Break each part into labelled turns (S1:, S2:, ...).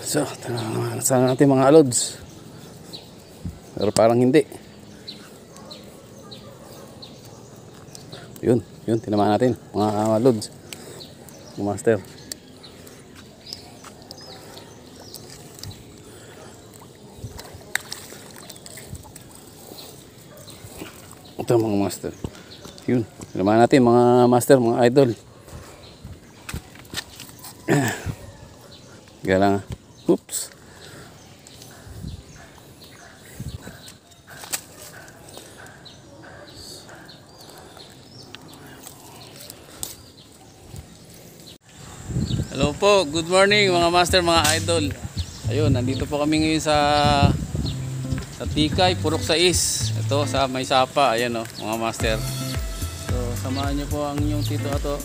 S1: So, sana natin mga lods. Pero parang hindi. Yun, tinamaan natin mga lods. Mga master. Ito mga master. Yun, tinamaan natin mga master, mga idol. Kaya lang. Oops. Hello po, good morning mga master, mga idol. Ayun, nandito po kami ngayon sa Tikay, Purok 6. Ito sa May Sapa, ayan o, mga master. So, samahan nyo po ang inyong tito ato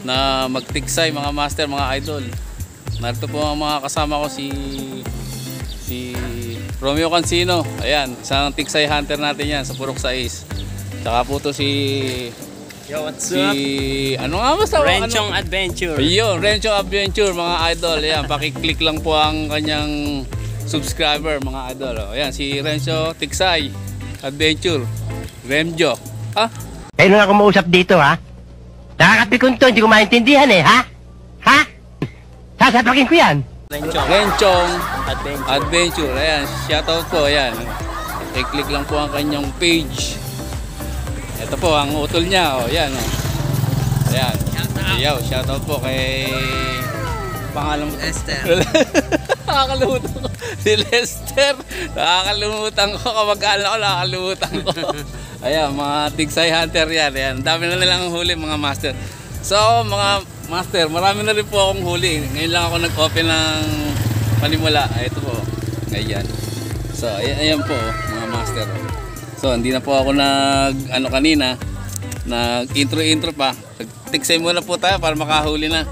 S1: na magtiksay mga master, mga idol. Narito po ang mga kasama ko si Romeo Cancino. Ayan, isang tiksay hunter natin yan sa Purok 6. Tsaka po to
S2: Yo, what's up?
S1: Ano nga basta?
S2: Renchong Adventure.
S1: Ayun, Renchong Adventure mga idol. Ayan, pakiclick lang po ang kanyang subscriber mga idol. Ayan, si Rencho Tiksay Adventure. Remjo. Ha?
S3: Kayo na ako mausap dito, ha? Nakakapikon to, hindi ko maintindihan eh, ha? Ha? Sasapakin ko yan.
S1: Renchong Adventure. Ayan, shoutout po. Ayan, i-click lang po ang kanyang page. Ito po ang utol niya. O, ayan. O. Ayan. Yo, shoutout po kay pangalan mo.
S2: Lester.
S1: Nakakalimutan ko. Si Lester. Nakakalimutan ko. Kamag-anak ko, nakakalimutan ko. Ayan, mga tiksay hunter yan. Ayan, dami na nilang huli mga master. So, mga master, marami na rin po akong huli. Ngayon lang ako nag-open ng panimula. Ito po. Ayan. So, ayan po, mga master. So, hindi na po ako kanina, nag-intro pa. Tiksay muna po tayo para makahuli na.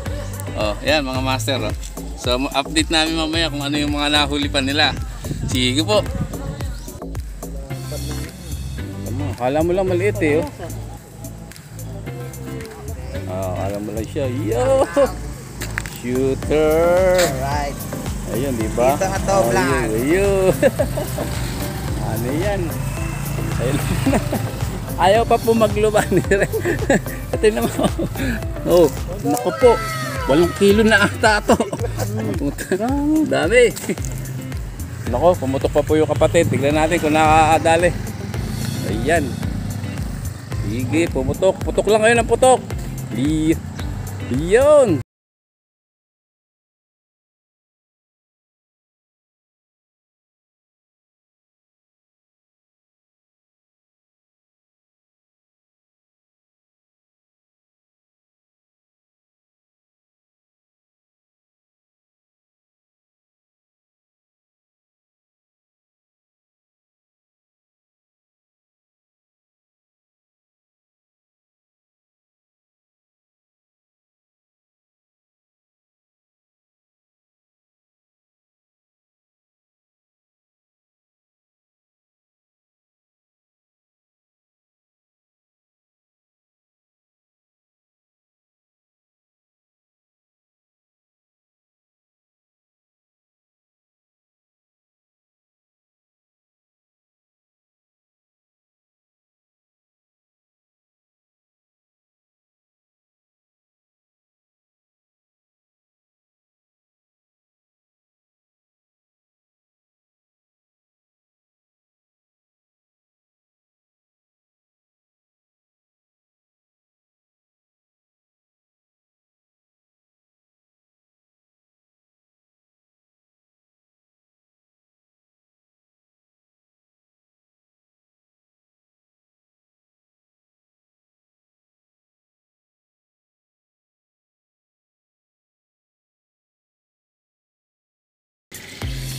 S1: Oh, ayan mga master. Oh. So, update namin mamaya kung ano yung mga nahuli pa nila. Sige po. Akala mo lang maliit eh. Oh, akala mo lang siya. Yo! Shooter!
S2: Alright.
S1: Ayun, di ba?
S2: Dito nga to, vlog.
S1: Ayun. Ano yan? Ayaw pa po magluban. Ito naman. Oh, naku po. 8 kilo na ata ito. Dami. Naku, pumutok pa po yung kapatid. Tignan natin kung nakakadali. Ayan. Sige, pumutok. Putok lang ngayon ang putok. Iyon.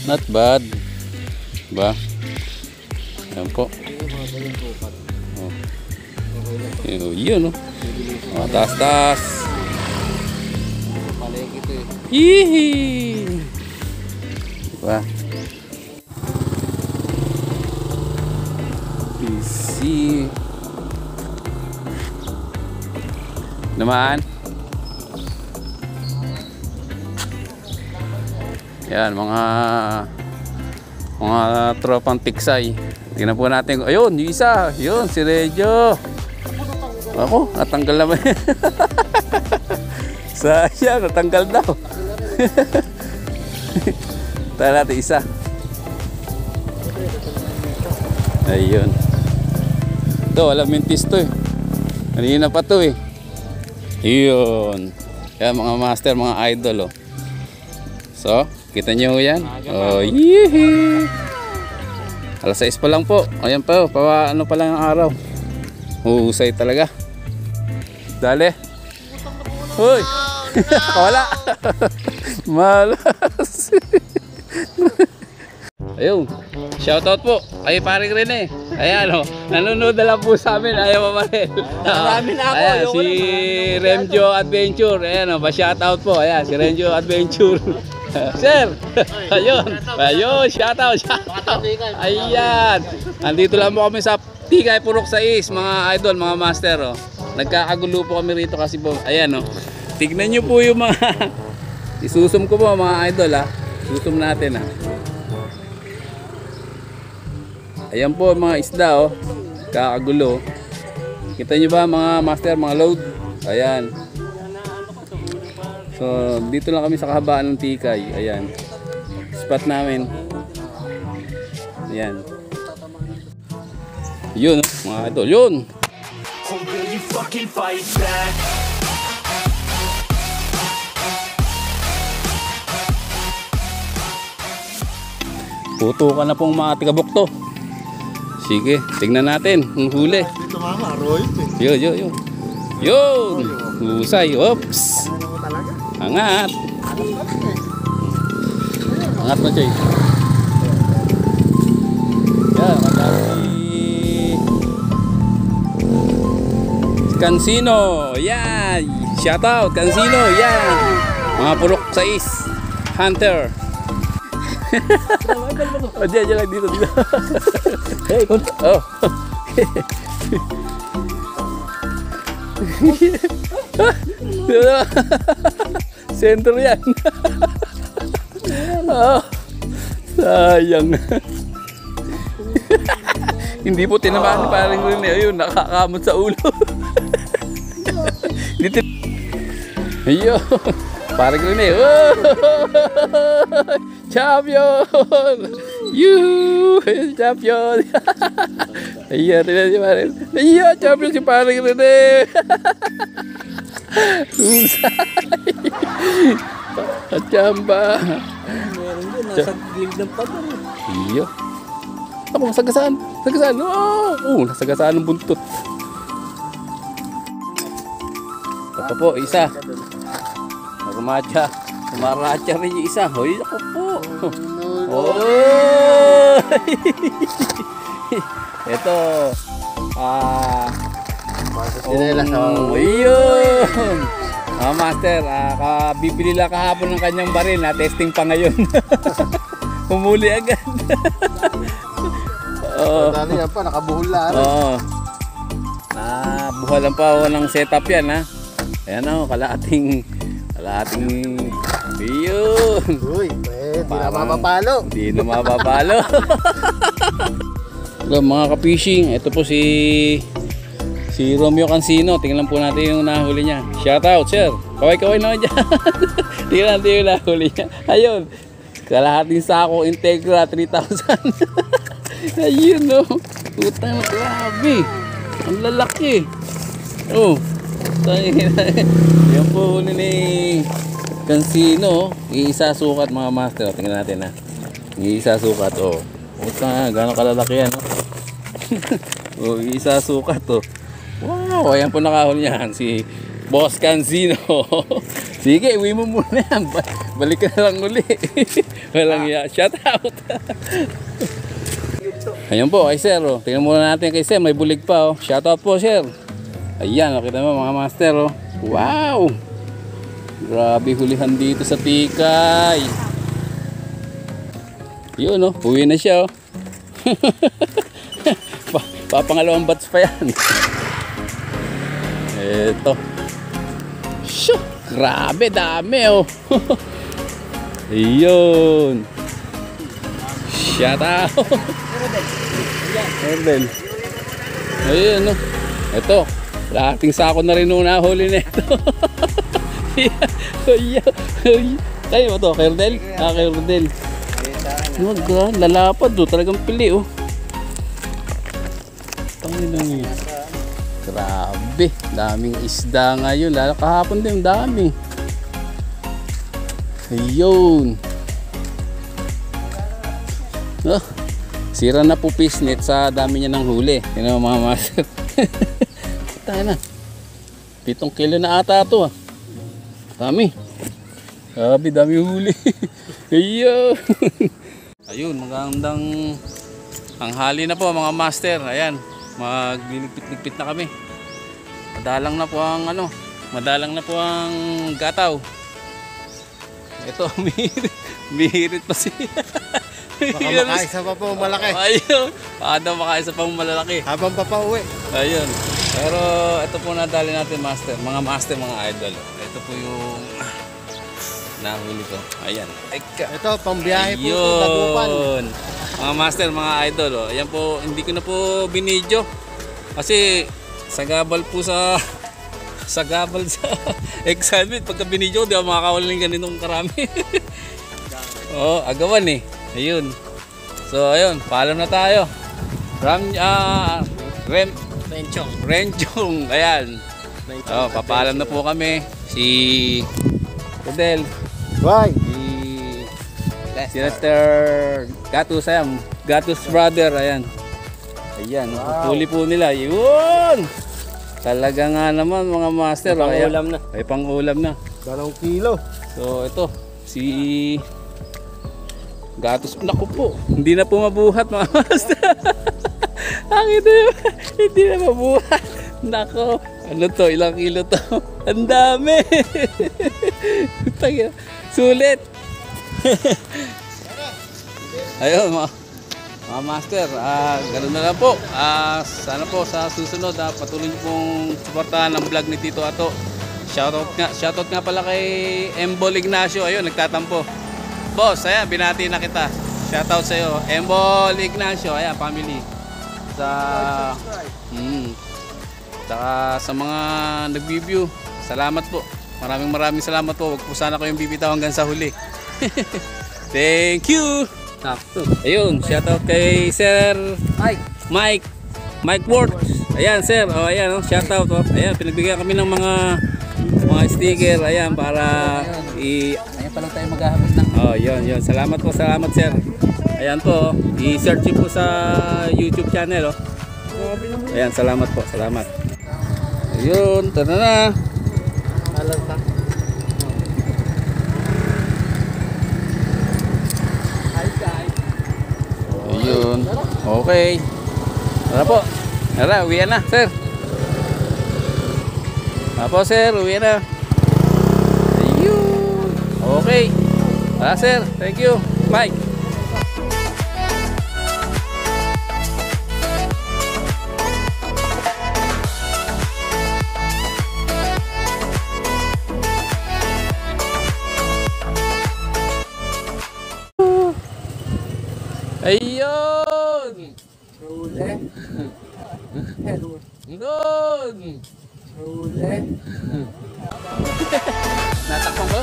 S1: Not bad. Ba? Ayan po. Oh. Yun, oh. Oh, taas. Hihi. Ba? PC. Naman. Yan, mga tropang tiksay. Tingnan po natin. Ayun, yung isa. Yun, si Regio. Ako, natanggal naman. Sayang, natanggal daw. Tayo natin isa. Ayun. Ito, walang mintis to eh. Kanina pa to eh. Ayun. Yan, mga master, mga idol oh. So, kita nyo yan? Oh, yee! Alas 6 pa lang po. Ayan pa, ano pa lang ang araw. Uhusay talaga. Dali. Hoy! Wala. Malas. Ayun. Shoutout po. Ay paring Rene. Ayan o. Nanonood na lang po sa amin. Ayaw pa rin.
S2: Marami na ako.
S1: Ayan, si Remjo Adventure. Ayan o. Pa-shoutout po. Ayan, si Remjo Adventure. Sir. Ayun. Ayun. Shoutout. Ayan. Andito lang po kami sa Tikay Purok 6. Mga idol, mga master o. Nagkakagulo po kami rito kasi po. Ayan o. Tignan nyo po yung mga isusum ko po mga idol ha. Susum natin ha. Ayan po mga isda oh. Kakagulo. Kita nyo ba mga master, mga load? Ayan. So dito lang kami sa kahabaan ng Tikay. Ayan. Spot namin. Ayan. Yun mga idol. Yun. Putukan na pong mga tigabok to. Sige, tingnan natin ang huli.
S4: Dito mama, Roy.
S1: Yun. Yun. Husay. Oops. Angat. Angat mo, Choy. Yan, si Cansino. Yan. Shout out, Cansino. Yan. Mga Purok 6. Hunter. Oh, diyan lang dito. Hey, oh. Center yan. Oh, sayang. Hindi po tinamaan parang rin eh. Ayun, nakakamot sa ulo. Dito. Ayun. Parang rin eh. Oh! Champion! Yuhu! Champion! Ayan, tingnan niyo parang. Ayan, champion si parang rin eh. Usay! At chamba!
S2: Meron din, nasa gilid ng pader.
S1: Iyo. Ako, nasagasaan. Nasagasaan. Oh, nasagasaan ng buntot. Ito po, isa. Kumaracha rin yung isa. Hoy, ako po. Oh! Ito. Ayun. Mga master, bibili lang kahapon ng kanyang baril na testing pa ngayon. Humuli agad.
S4: Dali yan pa, nakabuhol lang.
S1: Oo. Buhalan pa ako ng setup yan ha. Ayan o, kalahating. Ayun.
S4: Uy, di na mapapalo.
S1: Hindi na mapapalo. Hello mga ka-fishing, ito po si Romeo Cansino. Tingnan po natin yung nahuli niya. Shout out sir. Kaway-kaway naman dyan. Tingnan natin yung nahuli niya. Ayun. Kalahating sako Integra 3,000. Ayun o. Utang na grabe. Ang lalaki. Oh. Yan po huli ni Cansino. Iisa sukat mga master. Tingnan natin ha. Iisa sukat oh. Utang gano'ng kalalaki yan oh. Oh, iisa sukat oh. Wow, ayan po nakahuli niyan si Boss Cansino. Sige, uwi mo muna yan. Balik ka na lang uli. Walang ya. Shout out. Ayan po kay sir oh. Tingnan muna natin kay sir. May bulig pa oh. Shout out po sir. Ayan, nakita mo mga master oh. Wow. Grabe hulihan dito sa Tikay. Yun oh, uwi na siya oh. Papangalawang batch pa yan. Eto. Shoo, grabe dami oh. Ayun. Shout out. Erdel. Ayun, no. Ito. Lahating sako na rin nung nahuli na ito. Kaya mo to, Kerdel? Kerdel. Lalapad do, talagang pili oh. Tangin. Grabe, daming isda ngayon. Lalo kahapon din, dami. Ayun. Oh, sira na po pisnet sa dami niya ng huli. Yan ang mga master. Tayo na. 7 kilo na ata ito ah. Dami. Grabe, dami huli. Ayun. Ayun, magandang tanghali na po mga master. Ayan, magliligpit-ligpit na kami. Madalang na po ang madalang na po ang gataw. Ito, mihirit pa siya.
S4: Baka makaisa pa po malaki.
S1: Ayun, baka makaisa pa malalaki.
S4: Habang papauwi.
S1: Ayun. Pero ito po nadali natin master, mga idol. Ito po yung nahuli ko. Ayan.
S4: Ito, pangbiyahe po ito, Dagupan.
S1: Ayun. Mga master, mga idol. Oh. Ayan po, hindi ko na po binidyo. Kasi sagabal po sa excitement. Pagka binidyo, di ako makakawalan ng ganitong karami. Oh, agawan eh. Ayun. So, ayun. Paalam na tayo. Renchong. Ayan. Oh, papaalam na po kami. Si Fidel.
S4: Bye.
S1: Si Lester Gatus brother. Ayan. Wow. Huli po nila. Yun. Talaga nga naman mga master. May pang-ulam na. May pang-ulam na.
S4: 2 kilo.
S1: So ito. Si Gatus. Naku po. Hindi na po mabuhat mga master. Ang ito. Hindi na mabuhat. Nako. Ano to? Ilang kilo to? Ang dami. Sulit. Ayun mga master, ganoon na lang po. Sana po sa susunod patuloy niyo pong suportahan ang vlog ni Tito Ato. Shoutout nga pala kay Embol Ignacio. Ayun, nagtatampo. Boss, ayan, binati na kita. Shoutout sa iyo, Embol Ignacio. Ayan, family. Saka sa mga nag-review, salamat po. Maraming salamat po. Huwag po sana kayong bibitaw hanggang sa huli. Thank you. Ayun, shoutout kay Sir Mike Ward. Ayan, sir. Oh, ayan, shoutout. Oh. Ayan, pinagbigyan kami ng mga sticker. Ayan, para ayan pa lang tayo maghahamon ng. Oh, yun. Salamat po, sir. Ayan po, i-search po sa YouTube channel, oh. Ayan, salamat po, salamat. Ayun, tara na. Ayun, okay. Tara po. Tara, uwi na, sir. Tara po, sir, uwi na. Ayun. Okay. Tara, sir. Thank you. Bye. Ayun! Doon! Natakpan ko?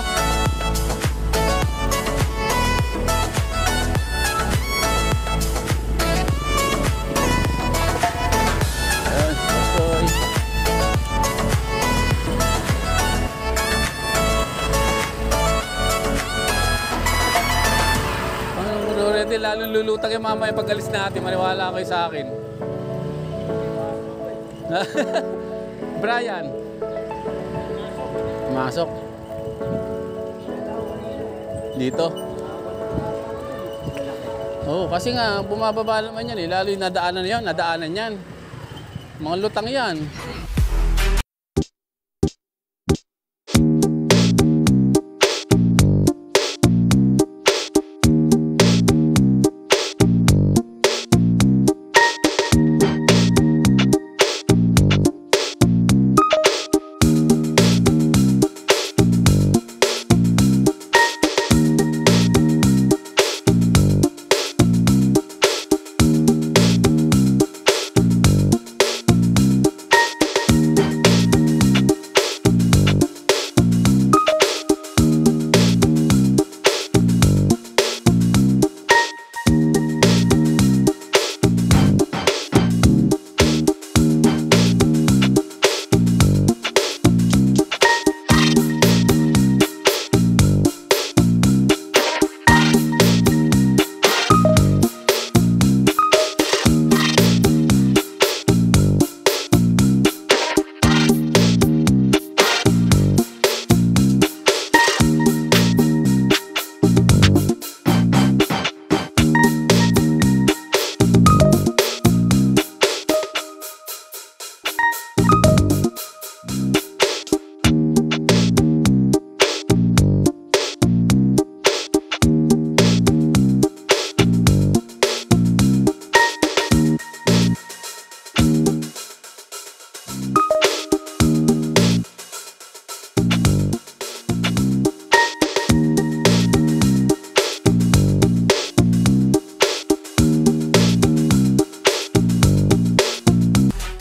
S1: Ayun, okay. Lalo lulutang yung mamaya pag alis natin, maniwala kayo sa akin. Brian. Masok. Dito. Oo, kasi nga bumababa naman yan eh. Lalo yung nadaanan yan. Mga lutang yan.